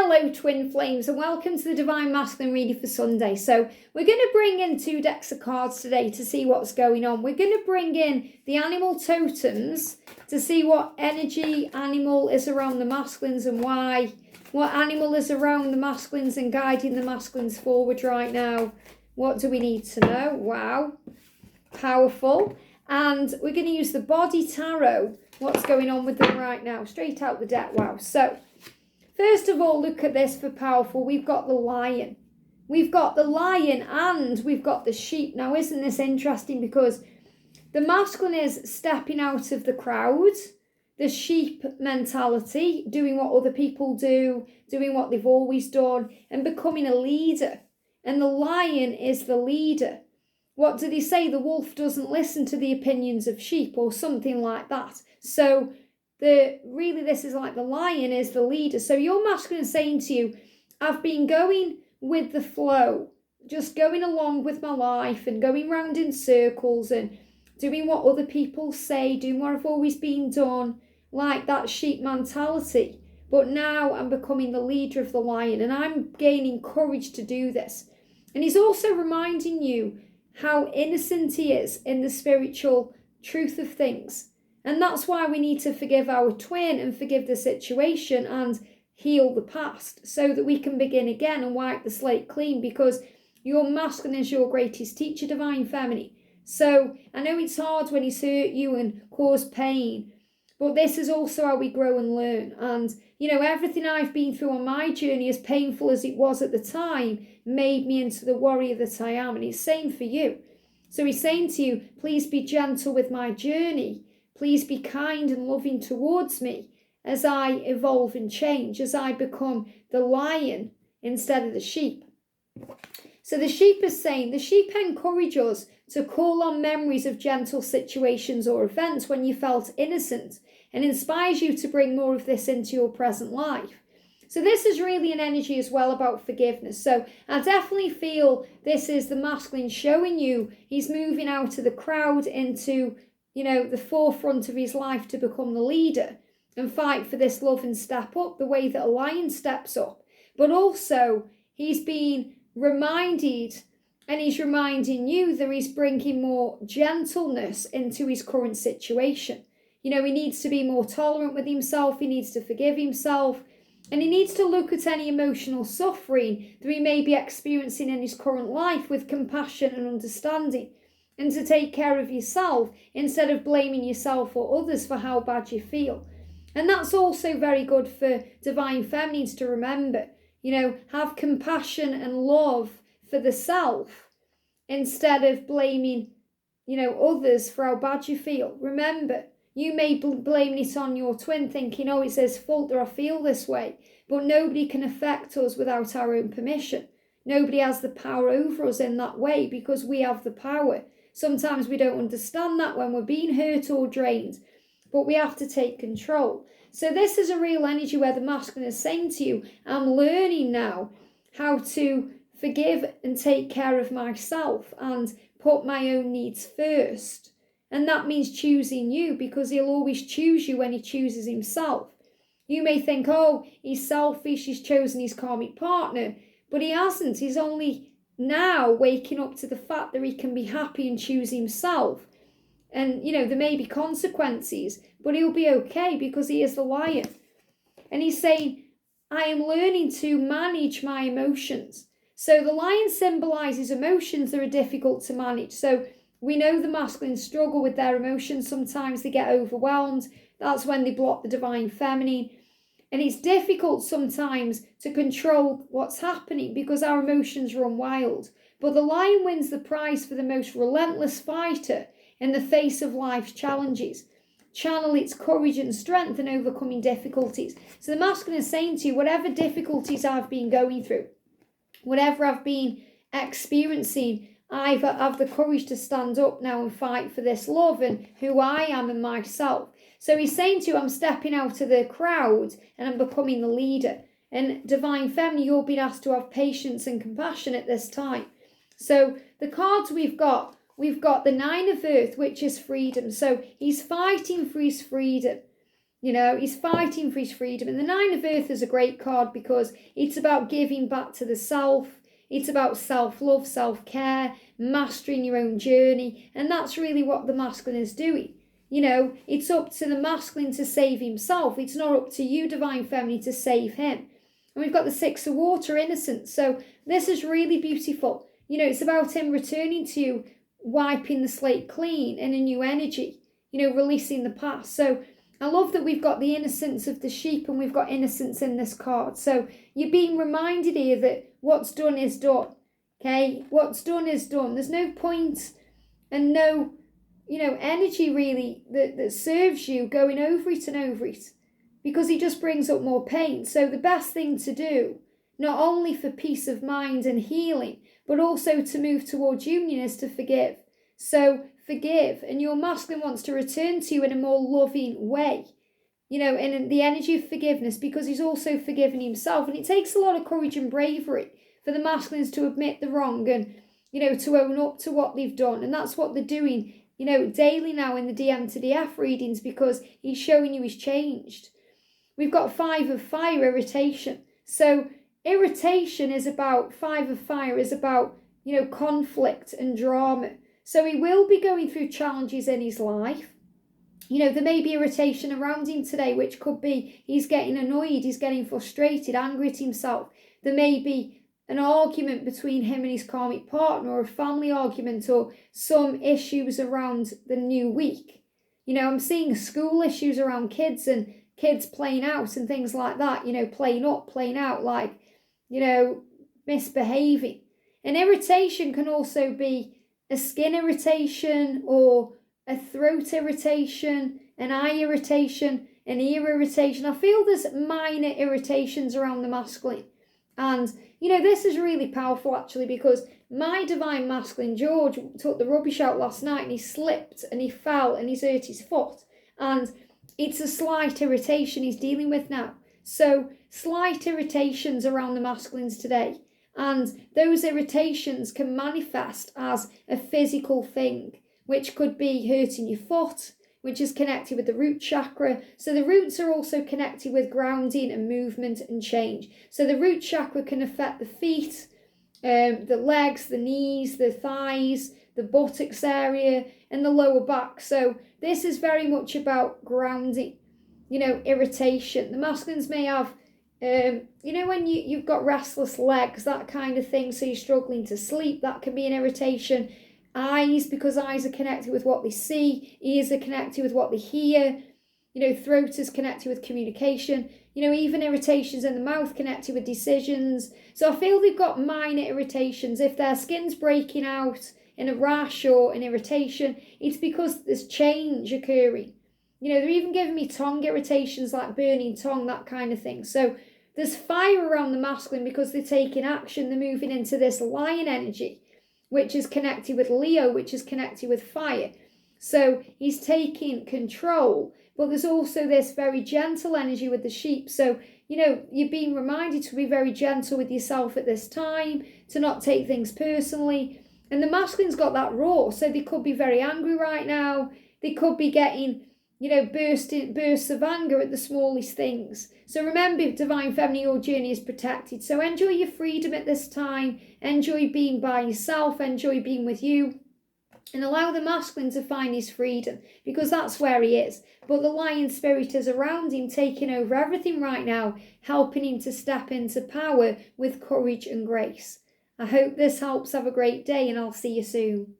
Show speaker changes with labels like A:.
A: Hello twin flames and welcome to the Divine Masculine reading for Sunday. So we're going to bring in 2 decks of cards today to see what's going on. We're going to bring in the animal totems to see what energy animal is around the masculines and why. What animal is around the masculines and guiding the masculines forward right now. What do we need to know? Wow. Powerful. And we're going to use the body tarot. What's going on with them right now? Straight out the deck. Wow. So first of all, look at this for powerful. We've got the lion. We've got the lion and we've got the sheep. Now, isn't this interesting? Because the masculine is stepping out of the crowd, the sheep mentality, doing what other people do, doing what they've always done, and becoming a leader. And the lion is the leader. What do they say? The wolf doesn't listen to the opinions of sheep or something like that. So this is like the lion is the leader. So your masculine is saying to you, I've been going with the flow, just going along with my life and going round in circles and doing what other people say, doing what I've always been done, like that sheep mentality. But now I'm becoming the leader of the lion and I'm gaining courage to do this. And he's also reminding you how innocent he is in the spiritual truth of things. And that's why we need to forgive our twin and forgive the situation and heal the past so that we can begin again and wipe the slate clean, because your masculine is your greatest teacher, divine feminine. So I know it's hard when he's hurt you and caused pain, but this is also how we grow and learn. And, everything I've been through on my journey, as painful as it was at the time, made me into the warrior that I am. And he's saying for you. So he's saying to you, please be gentle with my journey. Please be kind and loving towards me as I evolve and change, as I become the lion instead of the sheep. So the sheep is saying, the sheep encourage us to call on memories of gentle situations or events when you felt innocent, and inspires you to bring more of this into your present life. So this is really an energy as well about forgiveness. So I definitely feel this is the masculine showing you he's moving out of the crowd into the forefront of his life to become the leader and fight for this love and step up the way that a lion steps up. But also he's being reminded, and he's reminding you that he's bringing more gentleness into his current situation. He needs to be more tolerant with himself. He needs to forgive himself. And he needs to look at any emotional suffering that he may be experiencing in his current life with compassion and understanding, and to take care of yourself instead of blaming yourself or others for how bad you feel. And that's also very good for divine feminines to remember. Have compassion and love for the self instead of blaming, others for how bad you feel. Remember, you may blame it on your twin, thinking, it's his fault that I feel this way. But nobody can affect us without our own permission. Nobody has the power over us in that way, because we have the power. Sometimes we don't understand that when we're being hurt or drained, but we have to take control. So this is a real energy where the masculine is saying to you, I'm learning now how to forgive and take care of myself and put my own needs first. And that means choosing you, because he'll always choose you when he chooses himself. You may think, he's selfish, he's chosen his karmic partner, but he hasn't. He's only now waking up to the fact that he can be happy and choose himself. And, there may be consequences, but he'll be okay because he is the lion. And he's saying, I am learning to manage my emotions. So the lion symbolizes emotions that are difficult to manage. So we know the masculine struggle with their emotions. Sometimes they get overwhelmed. That's when they block the divine feminine. And it's difficult sometimes to control what's happening because our emotions run wild. But the lion wins the prize for the most relentless fighter in the face of life's challenges. Channel its courage and strength in overcoming difficulties. So the masculine is saying to you, whatever difficulties I've been going through, whatever I've been experiencing, I have the courage to stand up now and fight for this love and who I am and myself. So he's saying to you, I'm stepping out of the crowd and I'm becoming the leader. And divine feminine, you're being asked to have patience and compassion at this time. So the cards we've got the 9 of Earth, which is freedom. So he's fighting for his freedom. You know, he's fighting for his freedom. And the Nine of Earth is a great card because it's about giving back to the self. It's about self-love, self-care, mastering your own journey. And that's really what the masculine is doing. You know, it's up to the masculine to save himself. It's not up to you, divine feminine, to save him. And we've got the Six of Water, innocence. So this is really beautiful. You know, it's about him returning to you, wiping the slate clean and a new energy, you know, releasing the past. So I love that we've got the innocence of the sheep and we've got innocence in this card. So you're being reminded here that what's done is done. Okay, what's done is done. There's no point and no, you know, energy really that serves you going over it and over it, because it just brings up more pain. So the best thing to do, not only for peace of mind and healing, but also to move towards union, is to forgive. So forgive, and your masculine wants to return to you in a more loving way, you know, in the energy of forgiveness, because he's also forgiven himself. And it takes a lot of courage and bravery for the masculines to admit the wrong and, you know, to own up to what they've done. And that's what they're doing, you know, daily now in the DM to DF readings, because he's showing you he's changed. We've got Five of Fire, irritation. So irritation is about, Five of Fire is about, you know, conflict and drama. So he will be going through challenges in his life. You know, there may be irritation around him today, which could be he's getting annoyed, he's getting frustrated, angry at himself. There may be an argument between him and his karmic partner, or a family argument, or some issues around the new week. You know, I'm seeing school issues around kids and kids playing out and things like that, you know, playing up, playing out, like, you know, misbehaving. And irritation can also be a skin irritation or a throat irritation, an eye irritation, an ear irritation. I feel there's minor irritations around the masculine. And, you know, this is really powerful actually, because my divine masculine, George, took the rubbish out last night and he slipped and he fell and he's hurt his foot. And it's a slight irritation he's dealing with now. So slight irritations around the masculines today. And those irritations can manifest as a physical thing, which could be hurting your foot, which is connected with the root chakra. So the roots are also connected with grounding and movement and change. So the root chakra can affect the feet, the legs, the knees, the thighs, the buttocks area, and the lower back. So this is very much about grounding, you know, irritation. The masculines may have, you know, when you've got restless legs, that kind of thing, so you're struggling to sleep, that can be an irritation. Eyes, because eyes are connected with what they see, ears are connected with what they hear, you know, throat is connected with communication, you know, even irritations in the mouth connected with decisions. So I feel they've got minor irritations. If their skin's breaking out in a rash or an irritation, it's because there's change occurring. You know, they're even giving me tongue irritations, like burning tongue, that kind of thing. So there's fire around the masculine because they're taking action. They're moving into this lion energy, which is connected with Leo, which is connected with fire. So he's taking control, but there's also this very gentle energy with the sheep. So, you know, you're being reminded to be very gentle with yourself at this time, to not take things personally. And the masculine's got that raw, so they could be very angry right now. They could be getting, you know, bursts of anger at the smallest things. So remember, divine feminine, your journey is protected. So enjoy your freedom at this time. Enjoy being by yourself. Enjoy being with you. And allow the masculine to find his freedom, because that's where he is. But the lion spirit is around him, taking over everything right now, helping him to step into power with courage and grace. I hope this helps. Have a great day, and I'll see you soon.